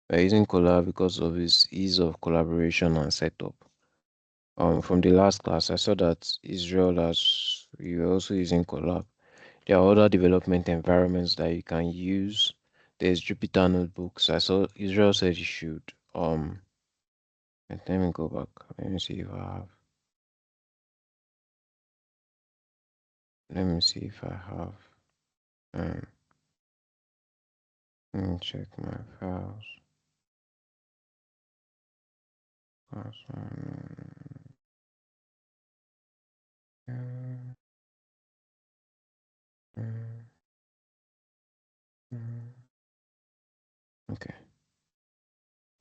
We're using Colab because of its ease of collaboration and setup. From the last class, I saw that Israel has we were also using Colab. There are other development environments that you can use. There's Jupyter Notebooks. I saw Israel said you should. Let me go back. Let me see if I have. Let me see if I have. Um, Let me check my files. Password. Mm, mm, mm. Okay,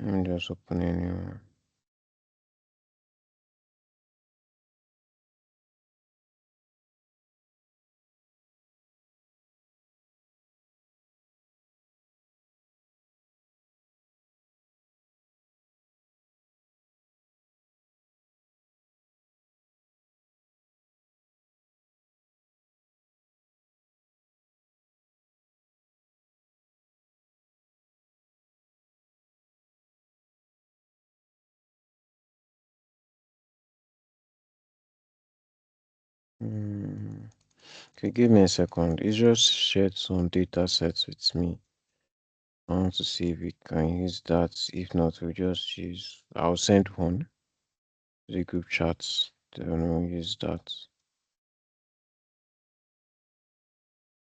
let me just open a new one. Mm. Okay, give me a second. It's just shared some data sets with me. I want to see if we can use that. If not, we'll just use. I'll send one to the group chats. Then we'll use that.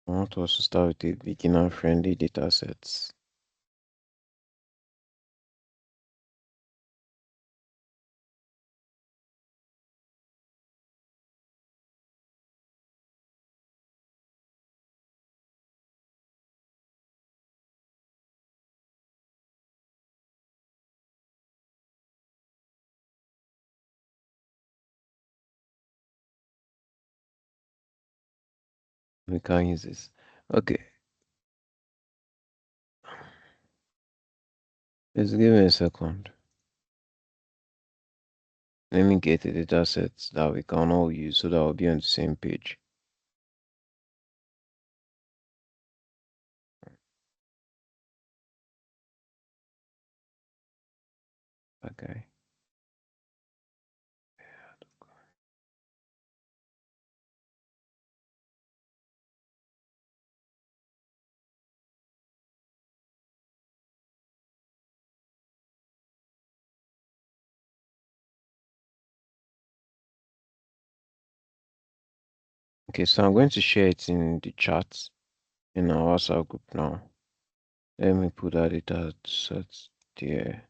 I want us to start with the beginner-friendly data sets. We can use this. Okay, just give me a second. Let me get the data sets that we can all use so that we'll be on the same page. Okay. Okay, so I'm going to share it in the chat in our WhatsApp group now. Let me put that data set there.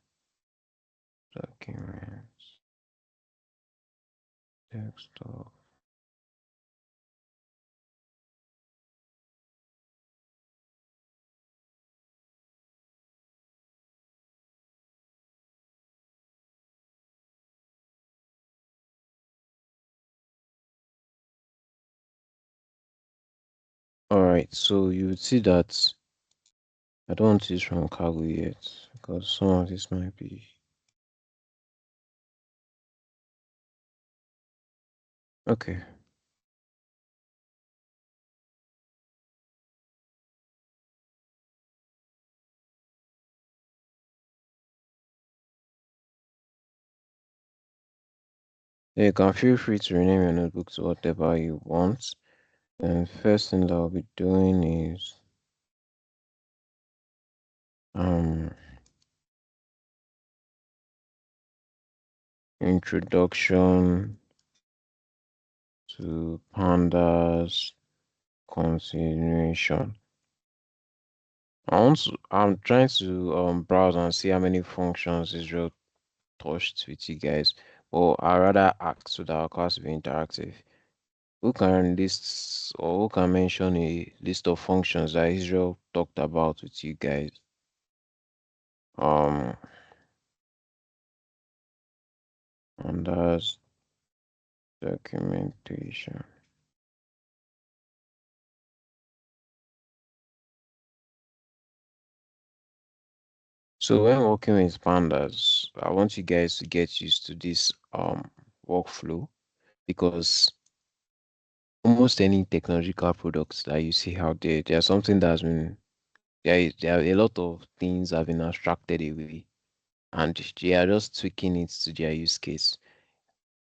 Documents, desktop. Alright, so you would see that I don't want to use from cargo yet because some of this might be okay. Then you can feel free to rename your notebook to whatever you want. And first thing that I'll be doing is um introduction to pandas continuation. I'm trying to browse and see how many functions Israel touched with you guys. Or I rather ask so that our class will be interactive. Who can list or who can mention a list of functions that Israel talked about with you guys? Um and that's documentation. So when working with pandas, I want you guys to get used to this workflow because almost any technological products that you see out there, there's something that's been there are a lot of things have been abstracted away, and they are just tweaking it to their use case.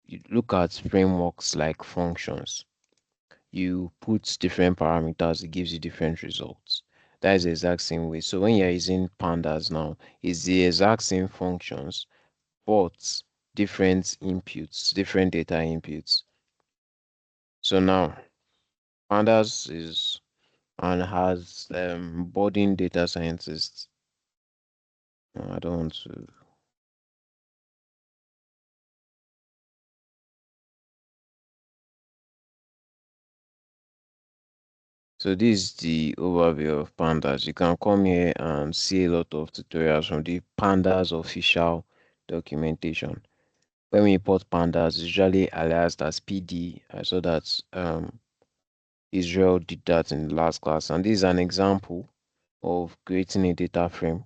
You look at frameworks like functions. You put different parameters, it gives you different results. That is the exact same way. So when you're using pandas now, it's the exact same functions, but different inputs, different data inputs. So now pandas is and has budding data scientists. No, I don't want to. So this is the overview of pandas. You can come here and see a lot of tutorials from the pandas official documentation. When we import pandas, it's usually aliased as PD. I saw that Israel did that in the last class, and this is an example of creating a data frame.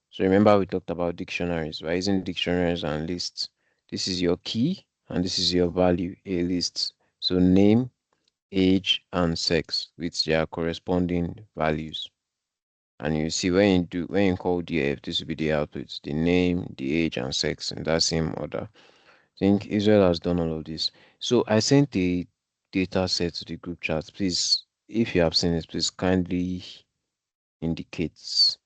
So remember we talked about dictionaries. We're using dictionaries and lists. This is your key and this is your value, a list. So name, age, and sex with their corresponding values. And you see when you call df, this will be the outputs, the name, the age, and sex in that same order. I think Israel has done all of this. So I sent a data set to the group chat. Please, if you have seen it, please kindly indicate.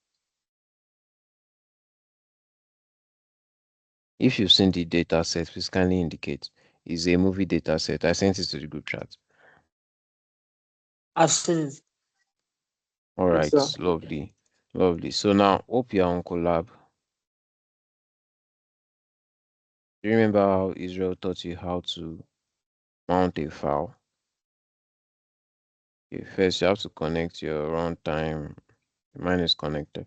If you've seen the data set, please kindly indicate. It's a movie data set. I sent it to the group chat. I've seen it. All Yes, sir. right, lovely, lovely. So now, hope you're on Collab. Do you remember how Israel taught you how to mount a file? Okay, first, you have to connect your runtime. Mine is connected.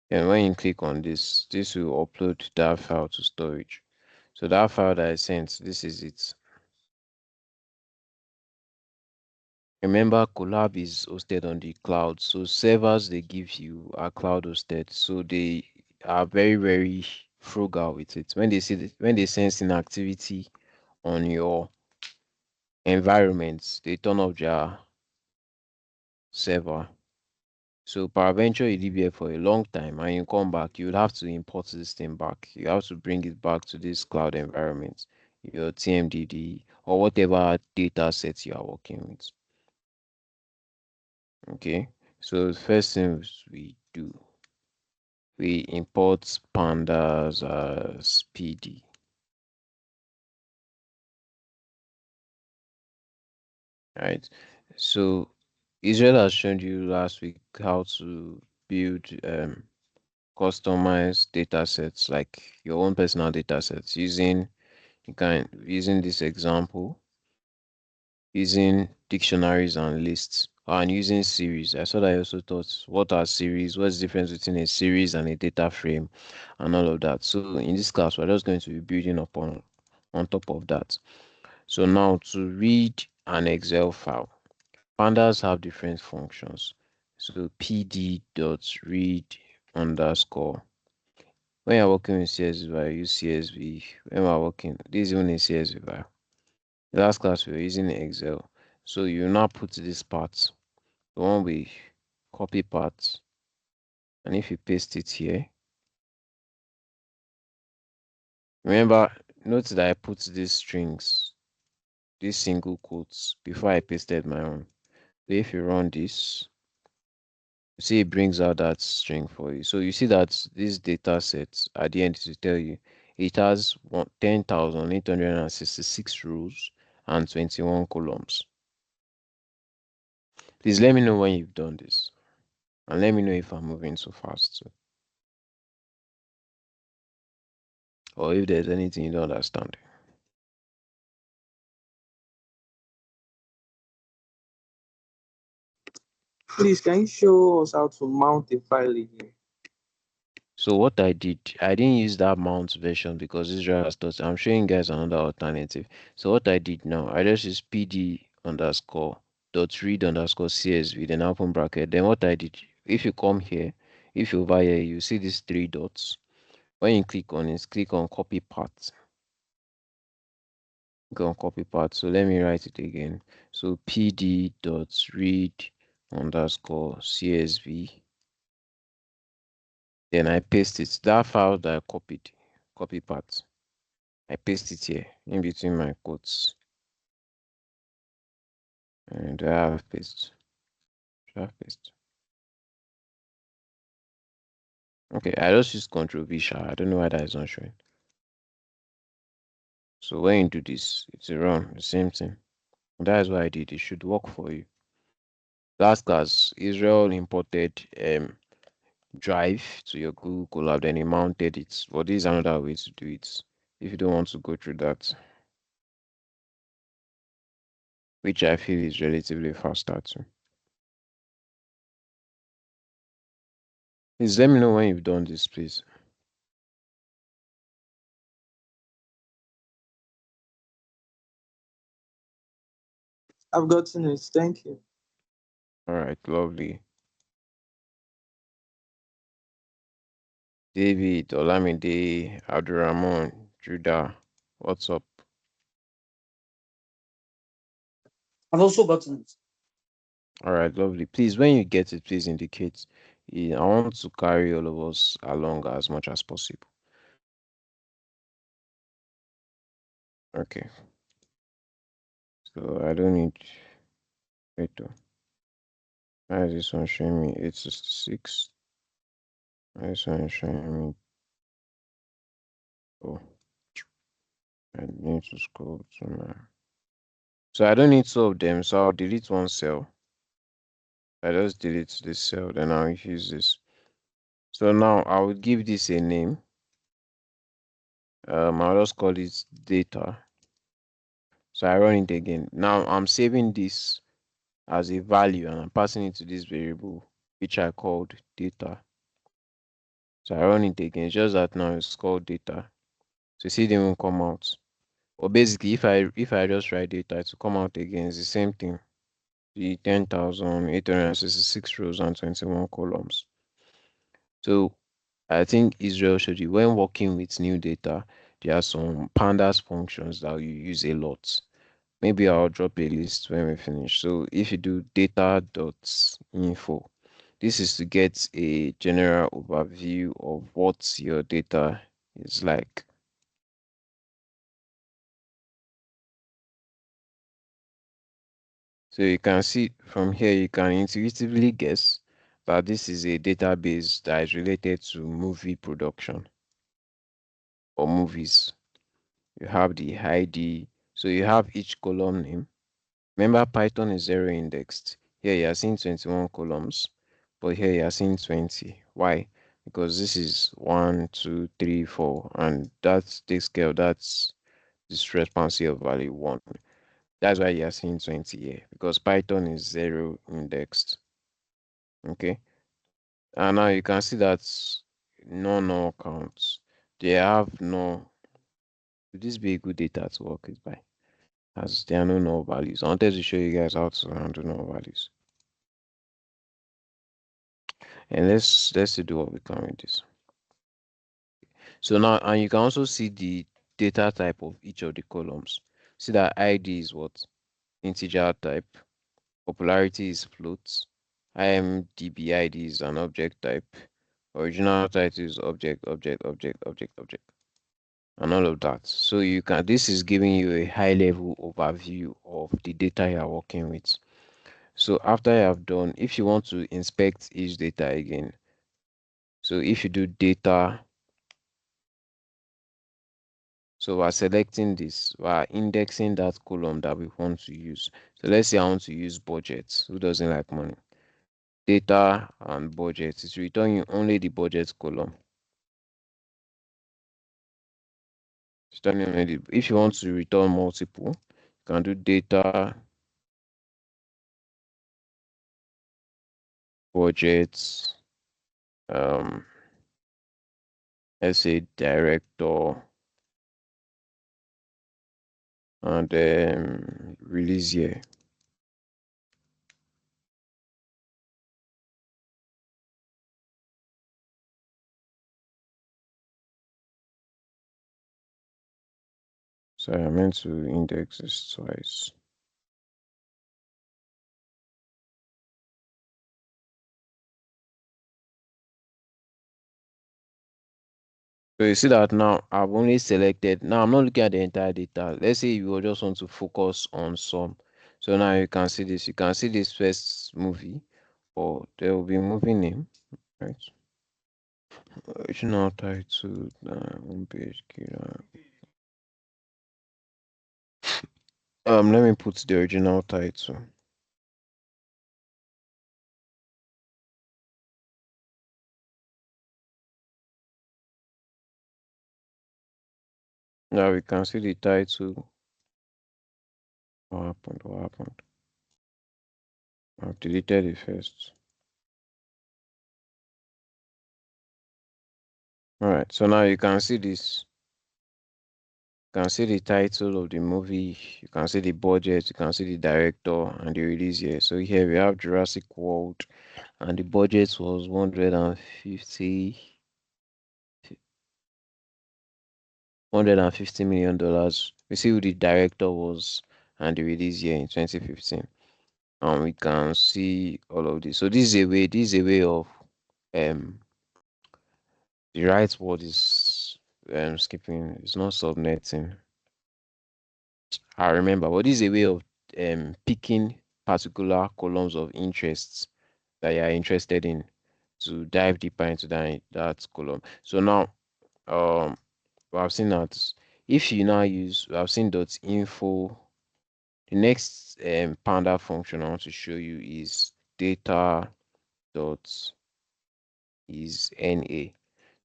And when you click on this, this will upload that file to storage. So that file that I sent, this is it. Remember, Collab is hosted on the cloud. So servers they give you are cloud hosted. So they are very, very frugal with it. When they see when they sense inactivity on your environments, they turn off their server. So peradventure you leave here for a long time and you come back, you will have to import this thing back. You have to bring it back to this cloud environment, your TMDD or whatever data sets you are working with. Okay. So the first thing we do, we import pandas as PD. Right. So Israel has shown you last week how to build customized data sets, like your own personal data sets using using this example, using dictionaries and lists, and using series. I saw that I also taught what are series, what's the difference between a series and a data frame, and all of that. So in this class, we're just going to be building upon on top of that. So now to read an Excel file, pandas have different functions. So pd.read underscore. When you're working with CSV, I use CSV. When we're working, this is even in CSV. Last class we were using Excel. So you now put this part, the one we copy part, and if you paste it here, remember, note that I put these strings, these single quotes before I pasted my own. So if you run this, you see it brings out that string for you. So you see that this data set at the end to tell you it has 10,866 rows and 21 columns. Please let me know when you've done this. And let me know if I'm moving so fast too. Or if there's anything you don't understand. Please, can you show us how to mount a file again? So what I didn't use that mount version because Israel has taught. I'm showing you guys another alternative. So what I did now, I just use pd underscore dot read underscore csv, then open bracket. Then what I did, if you come here, if you over here, you see these three dots. When you click on it, click on copy path. Go on copy path. So let me write it again. So pd dot read underscore CSV. Then I paste it. That file that I copied, copy part. I paste it here in between my quotes. And I have paste. I have paste. Okay, I just use Control V sha. I don't know why that is not showing. So when you do this, it's a run, the same thing. That is what I did. It should work for you. Last class, Israel imported Drive to your Google Colab, then he mounted it. But this is another way to do it if you don't want to go through that, which I feel is relatively faster too. Please let me know when you've done this, please. I've gotten it. Thank you. All right, lovely. David, Olamide, Abdurrahman, Judah, what's up? I've also gotten it. All right, lovely. Please, when you get it, please indicate. I want to carry all of us along as much as possible. Okay. So I don't need. Wait, why is this one showing me 866? Why is this one showing me? Oh, I need to scroll to my. So I don't need two of them. So I'll delete one cell. I just delete this cell. Then I'll use this. So now I will give this a name. I'll just call it data. So I run it again. Now I'm saving this as a value and I'm passing it to this variable which I called data. So I run it again. It's just that now it's called data. So see, they won't come out. But basically, if I just write data, it will come out again. It's the same thing. The 10,866 rows and 21 columns. So I think Israel showed you when working with new data, there are some pandas functions that you use a lot. Maybe I'll drop a list when we finish. So if you do data.info, this is to get a general overview of what your data is like. So you can see from here, you can intuitively guess that this is a database that is related to movie production or movies. You have the ID. So you have each column name. Remember, Python is zero indexed. Here you are seeing 21 columns, but here you are seeing 20. Why? Because this is 1, 2, 3, 4, and that takes care of that's discrepancy of value 1. That's why you are seeing 20 here, because Python is zero indexed. Okay. And now you can see that no null counts. They have no. Would this be a good data to work with by? As there are no null values. I wanted to show you guys how to handle null values. And let's do what we can with this. So now, and you can also see the data type of each of the columns. See that ID is what? Integer type. Popularity is float. IMDb ID is an object type. Original title is object, object, object, object, object, and all of that. So you can, this is giving you a high level overview of the data you are working with. So after you have done, if you want to inspect each data again, so if you do data, so we're selecting this, we're indexing that column that we want to use. So let's say I want to use budget. Who doesn't like money? Data and budget. It's returning only the budget column. If you want to return multiple, you can do data, budgets, let's say director, and release year. Sorry, I meant to index this twice. So you see that now I've only selected. Now I'm not looking at the entire data. Let's say you just want to focus on some. So now you can see this. You can see this first movie, or there will be movie name, right? Original title, homepage, let me put the original title. Now we can see the title. What happened? What happened? I've deleted it first. Alright, so now you can see this. You can see the title of the movie, you can see the budget, you can see the director and the release year. So here we have Jurassic World, and the budget was 150 million dollars. We see who the director was and the release year in 2015. And we can see all of this. So this is a way of um the right word is skipping, it's not subnetting. I remember, but this is a way of picking particular columns of interests that you are interested in to dive deeper into that column. So now we have seen that if you now use we have seen dot info. The next panda function I want to show you is data dot is NA.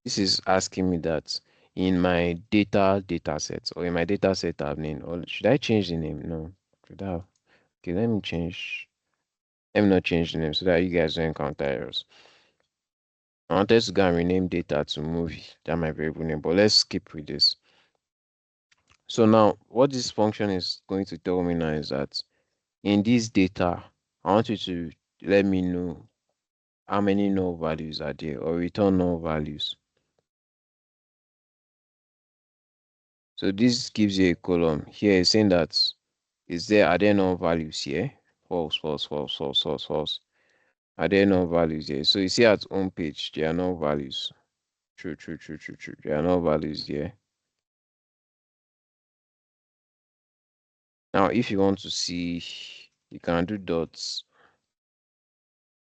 This is asking me that in my data set, or in my data set admin, or should I change the name? No. Should I? Okay, let me not change the name so that you guys don't encounter errors. I wanted to go and rename data to movie. That my variable name, but let's skip with this. So now what this function is going to tell me now is that in this data, I want you to let me know how many null values are there, or return null values. So this gives you a column. Here it's saying that are there null values here? False, false, false, false, false, false. Are there null values here? So you see at home page, there are null values. True, true, true, true, true. There are null values here. Now, if you want to see, you can do dots.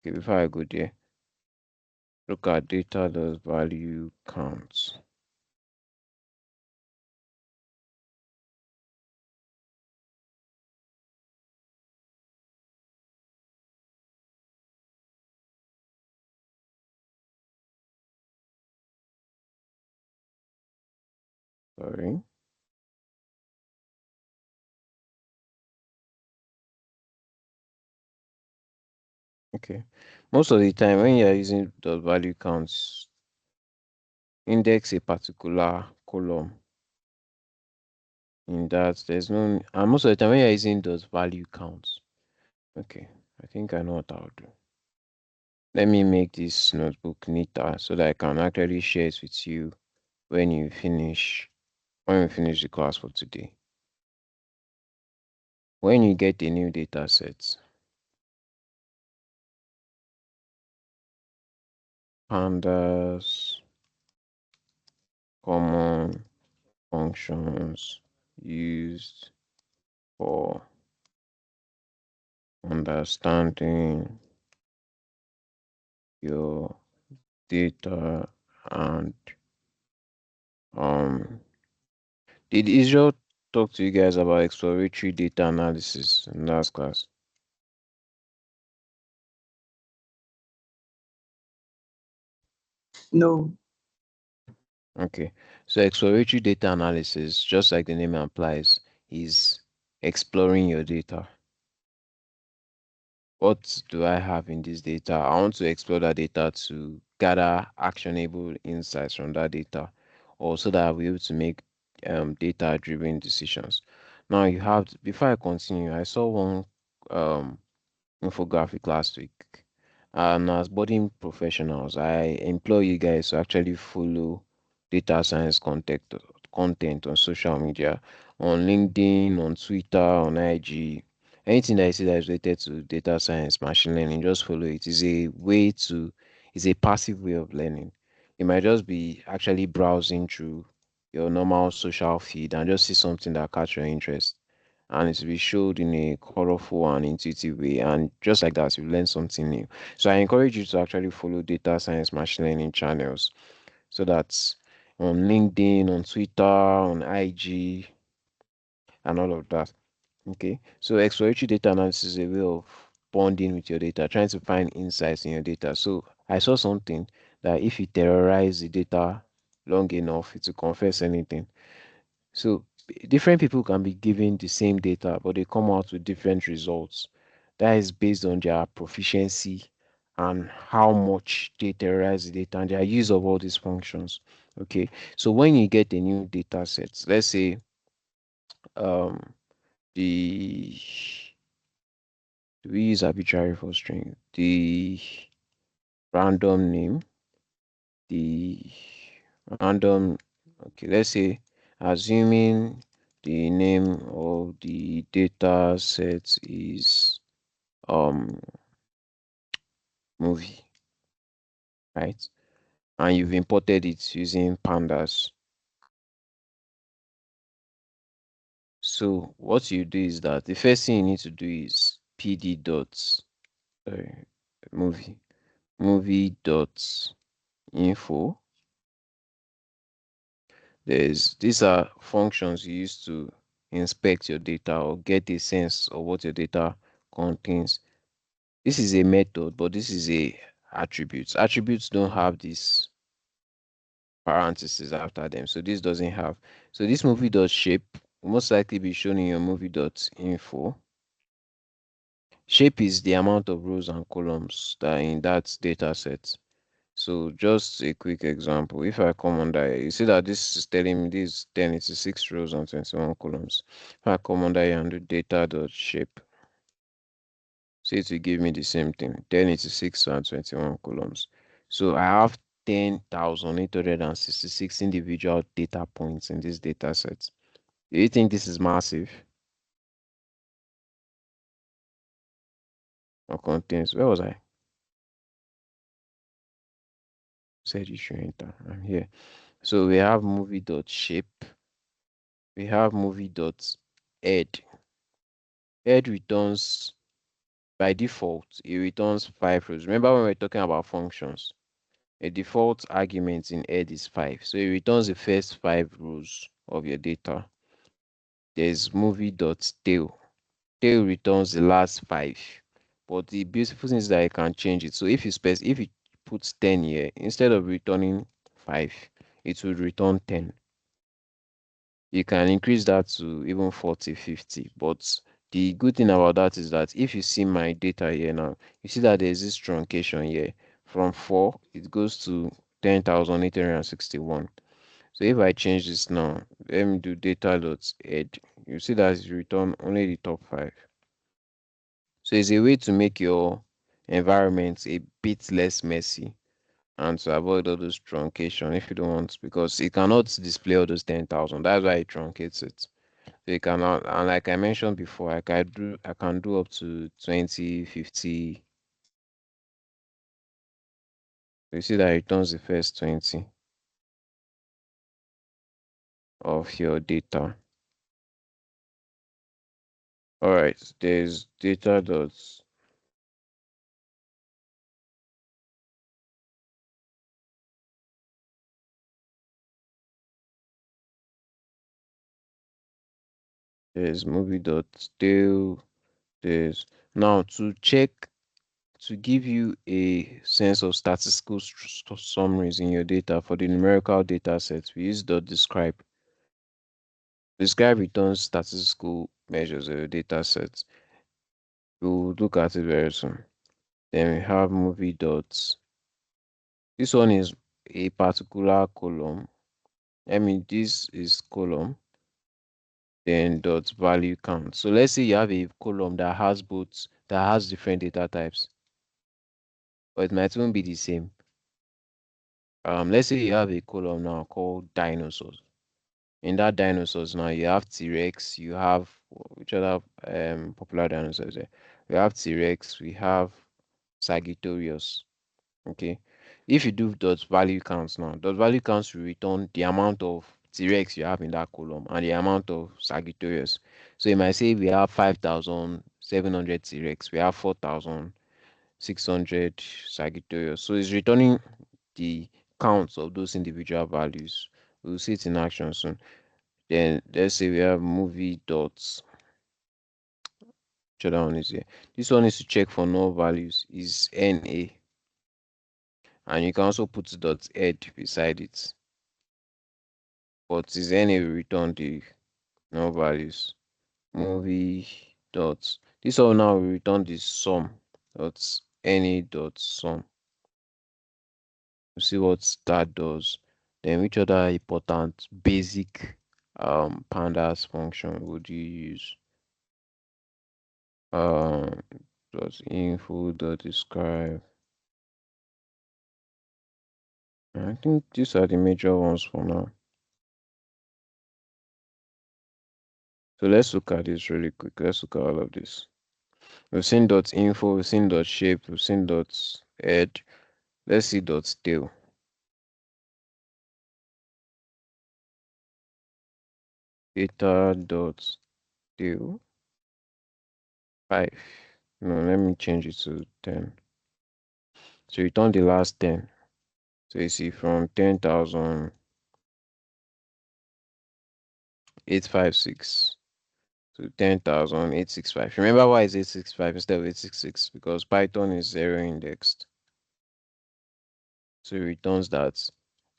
Okay, before I go there, look at data does value counts. Sorry. Okay. Most of the time when you're using the value counts, index a particular column in that there's no, and most of the time when you're using those value counts. Okay, I think I know what I'll do. Let me make this notebook neater so that I can actually share it with you when we finish the class for today. When you get a new data set, pandas, common functions used for understanding your data, and did Israel talk to you guys about exploratory data analysis in last class? No. Okay, so exploratory data analysis, just like the name implies, is exploring your data. What do I have in this data? I want to explore that data to gather actionable insights from that data, or so that I'll be able to make data-driven decisions. Now you have, before I continue, I saw one infographic last week. And as budding professionals, I implore you guys to actually follow data science content on social media, on LinkedIn, on Twitter, on IG. Anything that I see that is related to data science, machine learning, just follow it. It's a passive way of learning. You might just be actually browsing through your normal social feed and just see something that catch your interest. And it will be showed in a colorful and intuitive way. And just like that, you learn something new. So I encourage you to actually follow data science machine learning channels so that on LinkedIn, on Twitter, on IG, and all of that. Okay, so exploratory data analysis is a way of bonding with your data, trying to find insights in your data. So I saw something that if you terrorize the data long enough, it will confess anything. So different people can be given the same data, but they come out with different results. That is based on their proficiency and how much they terrorize the data and their use of all these functions. Okay, so when you get a new data set, let's say um the do we use arbitrary for string? The random name, the random, okay, let's say assuming the name of the data set is um movie, right? And you've imported it using pandas. So what you do is that the first thing you need to do is pd dots sorry, movie movie dots info. These are functions you use to inspect your data or get a sense of what your data contains. This is a method, but this is a attributes. Attributes don't have this parentheses after them, so this doesn't have. So this movie dot shape will most likely be shown in your movie dot info. Shape is the amount of rows and columns that are in that data set. So just a quick example, if I come under here, you see that this is telling me this 1086 rows and 21 columns. If I come under here and do data dot shape, see it will give me the same thing, 1086 and 21 columns. So I have 10,866 individual data points in this data set. Do you think this is massive or contains? Where was I? Said you should enter. I'm here. So we have movie dot shape. We have movie dot head. Head returns by default, it returns 5 rows. Remember when we are talking about functions, a default argument in head is 5. So it returns the first 5 rows of your data. There's movie.tail. Tail returns the last 5. But the beautiful thing is that you can change it. So if you put 10 here, instead of returning 5, it will return 10. You can increase that to even 40, 50. But the good thing about that is that if you see my data here now, you see that there's this truncation here. From 4, it goes to 10,861. So if I change this now, let me do data dot head. You see that it's return only the top 5. So it's a way to make your environment a bit less messy and to avoid all those truncation if you don't want, because it cannot display all those 10,000. That's why it truncates it. So you cannot, and like I mentioned before, I can do up to 20, 50. You see that it returns the first 20 of your data. All right, there's data dots. There's movie dot tail. There's now to check to give you a sense of statistical summaries in your data for the numerical data sets. We use dot describe. Describe returns statistical measures of your data sets. We'll look at it very soon. Then we have movie dots. This one is a particular column. I mean, this is column, then dot value count. So let's say you have a column that has different data types, but it might even be the same. Let's say you have a column now called dinosaurs. In that dinosaurs now you have T-Rex, you have which other popular dinosaurs there? We have T-Rex, we have Sagittarius. Okay. if you do dot value counts now, dot value counts will return the amount of T-Rex you have in that column and the amount of Sagittarius. So you might say we have 5,700 T-Rex, we have 4,600 Sagittarius. So it's returning the counts of those individual values. We'll see it in action soon. Then let's say we have movie dots. Which other one is here? This one is to check for null values is NA. And you can also put dot head beside it. But is NA will return the null values. Movie dots. This one now will return the sum. Dot NA dot sum. We'll see what that does. Then which other important basic pandas function would you use? Dot info dot describe. I think these are the major ones for now. So let's look at this really quick. Let's look at all of this. We've seen dot info, we've seen dot shape, we've seen dot head. Let's see dot tail. Data dot tail 5. No, let me change it to 10. So return the last 10. So you see from 10,856 to 10,865. Remember why is 865 instead of 866? Because Python is zero indexed. So it returns that.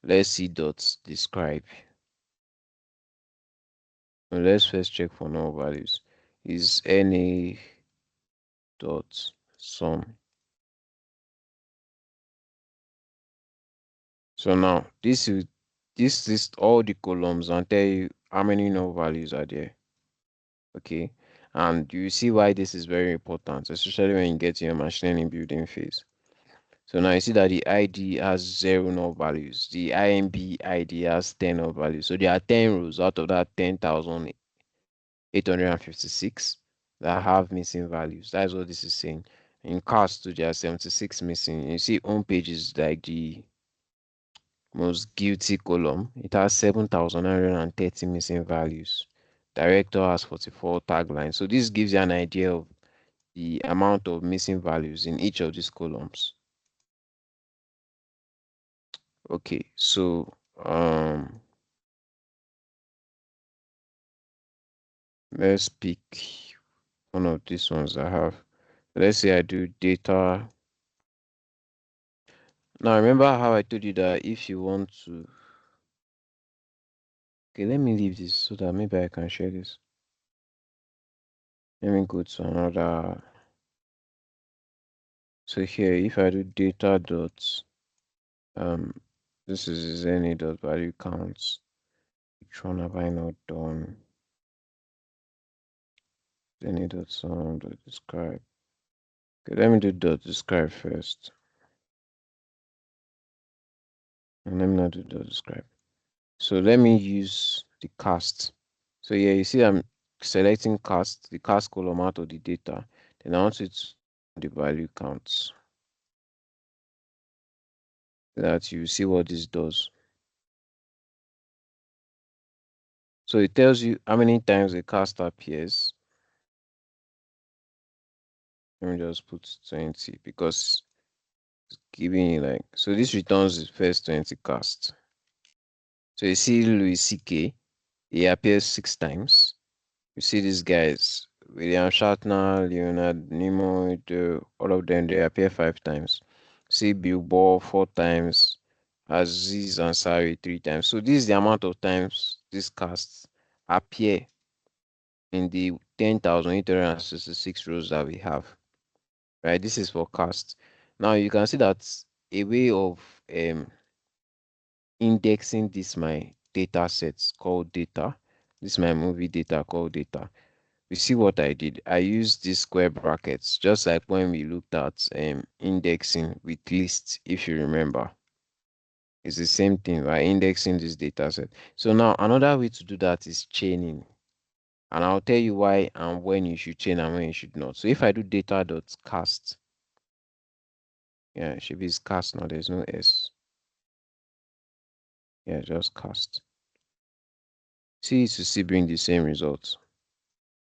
Let's see dots describe. Now let's first check for null values. Is NA dot sum. So now this is all the columns and tell you how many null values are there. Okay, and you see why this is very important, especially when you get to your machine learning building phase. So now you see that the ID has 0 null values. The IMB ID has 10 null values. So there are 10 rows out of that 10,856 that have missing values. That's what this is saying. In cast too, there are 76 missing. You see home page is like the most guilty column. It has 7,930 missing values. Director has 44 taglines. So this gives you an idea of the amount of missing values in each of these columns. Okay, so let's pick one of these ones I have. Let's say I do data. Now remember how I told you that if you want to, okay, let me leave this so that maybe I can share this. Let me go to another. So here, if I do data dots, this is any dot value counts. Which one have I not done? Any dot sum dot describe. Okay, let me do dot describe first. And let me not do dot describe. So let me use the cast. So yeah, you see I'm selecting cast, the cast column out of the data. Then I want it to the value counts. So that you see what this does. So it tells you how many times a cast appears. Let me just put 20 because it's giving you like, so this returns the first 20 casts. So you see Louis C.K., he appears 6 times. You see these guys, William Shatner, Leonard Nimoy, all of them, they appear 5 times. See Billboard 4 times, Aziz Ansari 3 times. So this is the amount of times these casts appear in the 10,866 rows that we have. Right, this is for cast. Now you can see that a way of indexing this my data sets called data. This is my movie data called data. You see what I did? I used these square brackets, just like when we looked at indexing with lists, if you remember. It's the same thing, right? Indexing this data set. So now another way to do that is chaining. And I'll tell you why and when you should chain and when you should not. So if I do data.cast, Yeah, should be cast now. There's no S. Yeah, just cast. C to C bring the same results,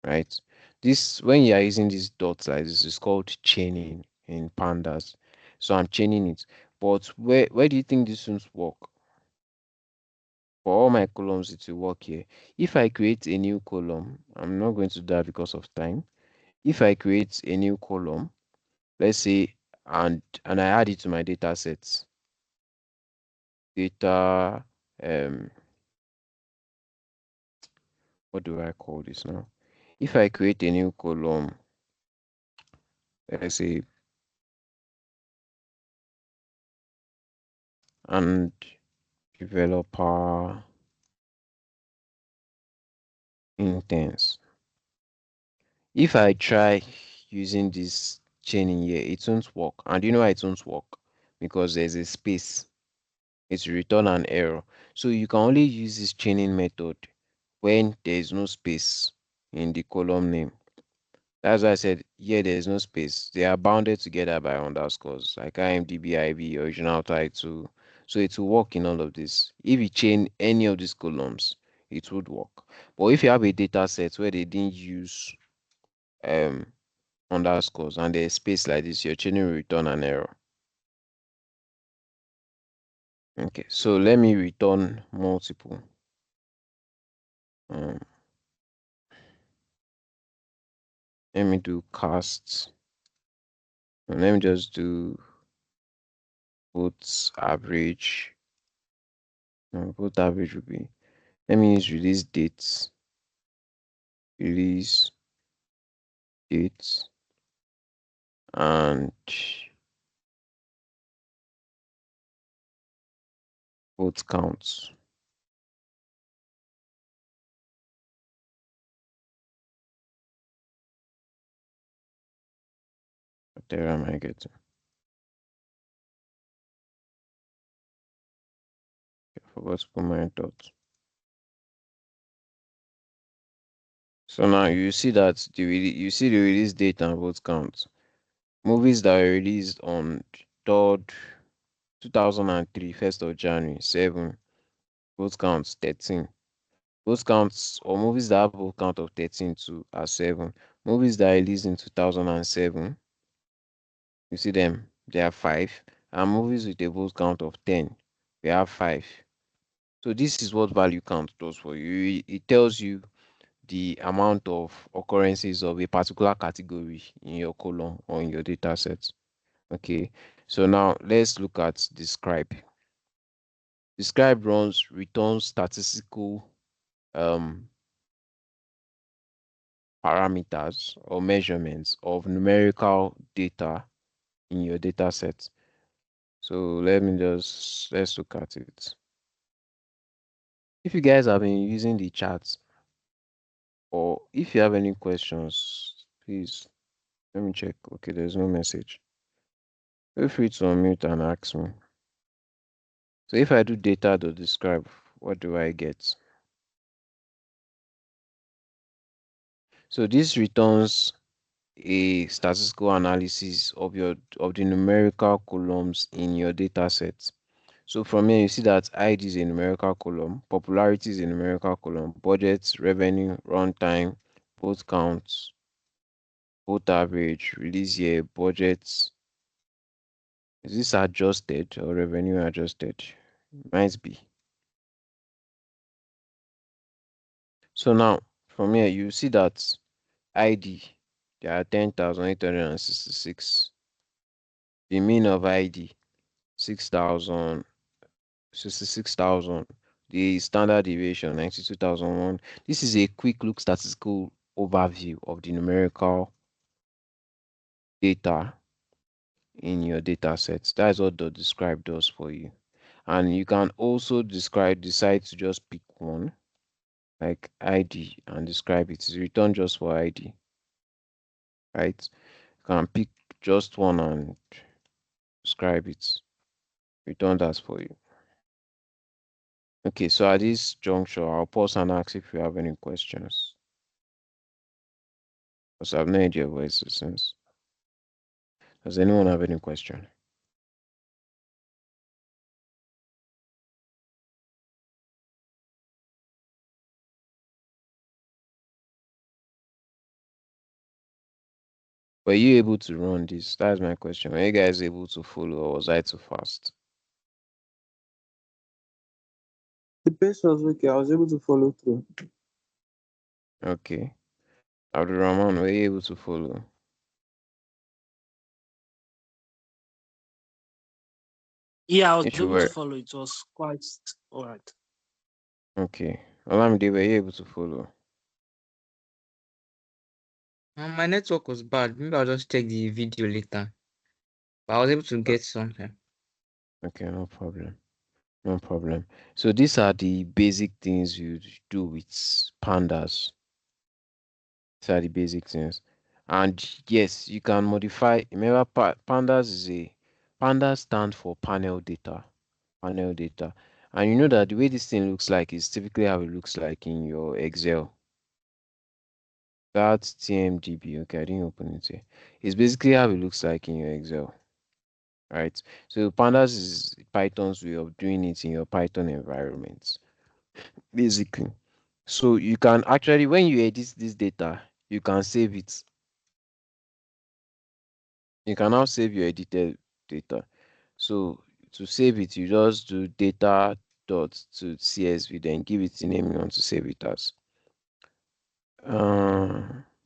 right? This when you are using these dots like this is called chaining in pandas. So I'm chaining it. But where do you think this won't work? For all my columns, it will work here. If I create a new column, I'm not going to do that because of time. If I create a new column, let's say, and I add it to my data sets, data, what do I call this now? If I create a new column, let's say, and developer intents. If I try using this chaining here, it won't work. And you know why it won't work? Because there's a space. It's return an error. So you can only use this chaining method when there is no space in the column name. That's why I said here there is no space. They are bounded together by underscores like IMDb, IB, original title. So it will work in all of this. If you chain any of these columns, it would work. But if you have a data set where they didn't use um underscores and there's space like this, your chaining will return an error. Okay, so let me return multiple. Um, let me do cast. And let me just do both average. Both average will be. Let me use release dates. Release dates and both counts. What there am I getting? I forgot to put my dot. So now you see that you see the release date and vote count. Movies that were released on 3rd 2003, 1st of January, 7. Vote counts 13. Vote counts or movies that have vote count of 13 to are 7. Movies that are released in 2007, you see them, they are 5. And movies with a vote count of 10, we have 5. So this is what value count does for you. It tells you the amount of occurrences of a particular category in your column or in your data set. Okay, so now let's look at describe. Describe returns statistical um, parameters or measurements of numerical data in your data set. So let's look at it. If you guys have been using the chat or if you have any questions, please let me check. Okay, there's no message. Feel free to unmute and ask me. So if I do data.describe, what do I get? So this returns a statistical analysis of the numerical columns in your data set. So from here you see that ID is a numerical column, popularity is a numerical column, budget, revenue, runtime, vote counts, vote average, release year, budgets. Is this adjusted or revenue adjusted? Might be. So now from here you see that ID there are 10,866. The mean of ID 6,000. 66,000. The standard deviation 92,001. This is a quick look statistical overview of the numerical data in your data sets. That's what the describe does for you. And you can also decide to just pick one, like ID, and describe it. It's return just for ID, right? You can pick just one and describe it. Return that for you. Okay, so at this juncture, I'll pause and ask if you have any questions. Because I've no idea what it since. Does anyone have any question? Were you able to run this? That's my question. Were you guys able to follow, or was I too fast? The pace was okay. I was able to follow through. Okay. Abdurrahman, were you able to follow? Yeah, I was If you able to were, follow. It was quite all right. okay. Olamide, were you able to follow? My network was bad. Maybe I'll just check the video later. But I was able to Uh, get something. Okay, no problem. No problem. So these are the basic things you do with pandas. These are the basic things. And yes, you can modify. Remember, pandas stand for panel data. Panel data. And you know that the way this thing looks like is typically how it looks like in your Excel. That's TMDB. Okay, I didn't open it here. It's basically how it looks like in your Excel, right? So pandas is Python's way of doing it in your Python environment, basically. So you can actually, when you edit this data, you can save it. You can now save your edited data. So to save it, you just do data dot to CSV, then give it the name you want to save it as.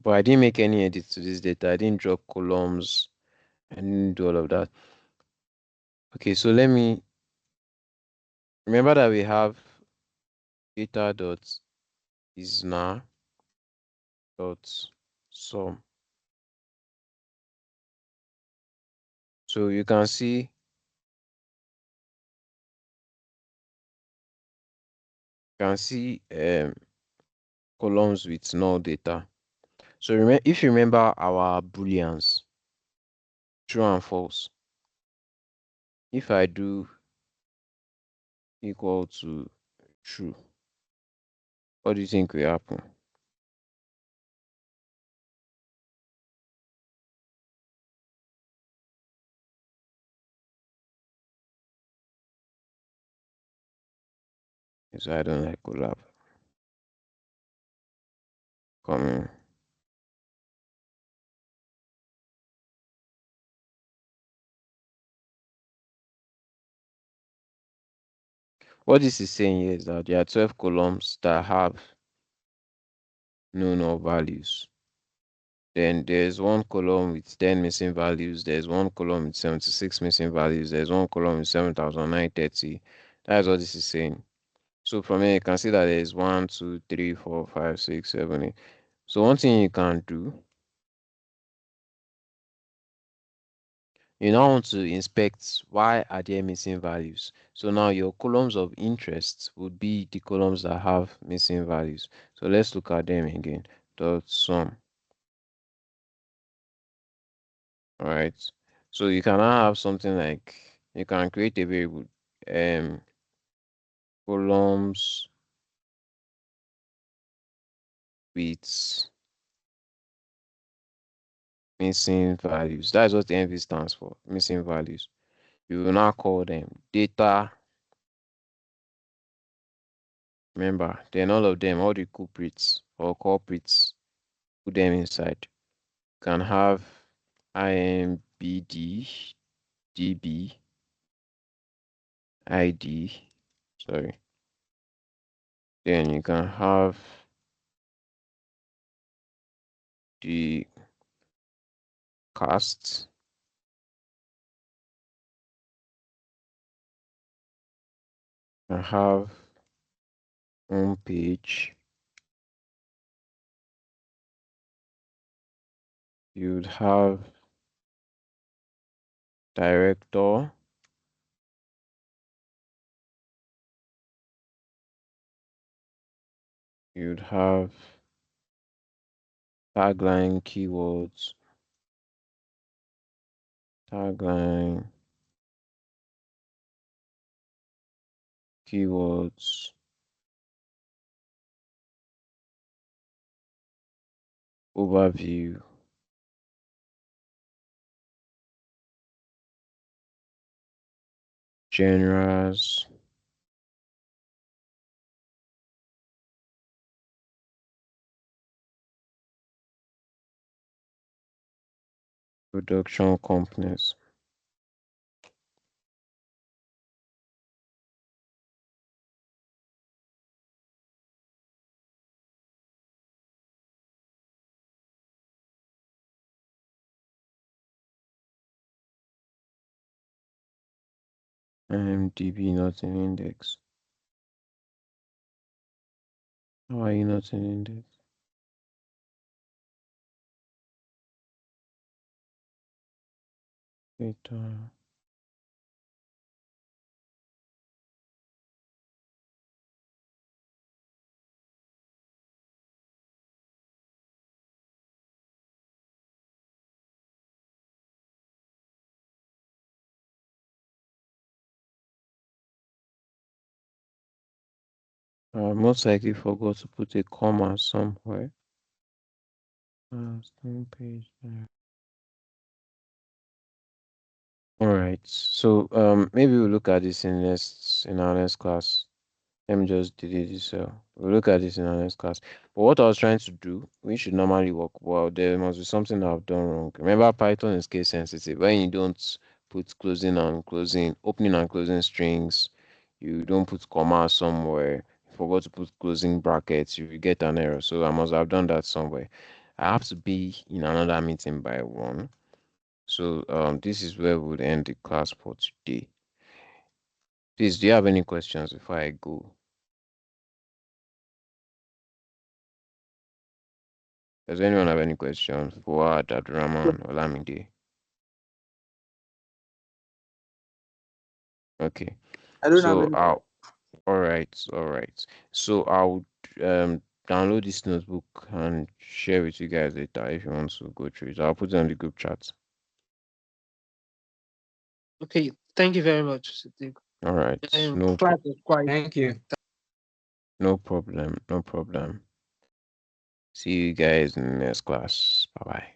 But I didn't make any edits to this data. I didn't drop columns. I didn't do all of that. Okay, so let me remember that we have data dot is now dot sum. So you can see columns with null data. So if you remember our booleans, true and false. If I do equal to true, what do you think will happen? So I don't like collab. Coming. What this is saying here is that there are 12 columns that have no null values. Then there's one column with 10 missing values. There's one column with 76 missing values. There's one column with 7,930. That's what this is saying. So from here, you can see that there's 1, 2, 3, 4, 5, 6, 7, 8. So one thing you can do, you now want to inspect why are there missing values. So now your columns of interest would be the columns that have missing values. So let's look at them again. Dot sum. All right. So you can now have something like you can create a variable columns with missing values. That's what the MV stands for, missing values. You will now call them data. Remember, then all of them, all the culprits or culprits, put them inside. You can have IMBD, DB, ID, sorry. Then you can have the cast. You can have home page. You'd have director. You'd have tagline keywords, tagline keywords, overview, genres, Production companies. IMDb not in index. How are you not in index? Wait, I most likely forgot to put a comma somewhere. Same page there. All right. So maybe we'll look at this in our next class. Let me just delete this. We'll look at this in our next class. But what I was trying to do, we should normally work. Well, there must be something that I've done wrong. Remember, Python is case sensitive. When you don't put opening and closing strings, you don't put comma somewhere. You forgot to put closing brackets. You will get an error. So I must have done that somewhere. I have to be in another meeting by 1. So this is where we'll end the class for today. Please, do you have any questions before I go? Does anyone have any questions for Abdurrahman or Lamide? Okay. I don't have So any. all right. So I'll download this notebook and share with you guys later if you want to go through it. I'll put it on the group chat. Okay, thank you very much, Siddiq. All right. Class was quite. Thank you. No problem. See you guys in the next class. Bye bye.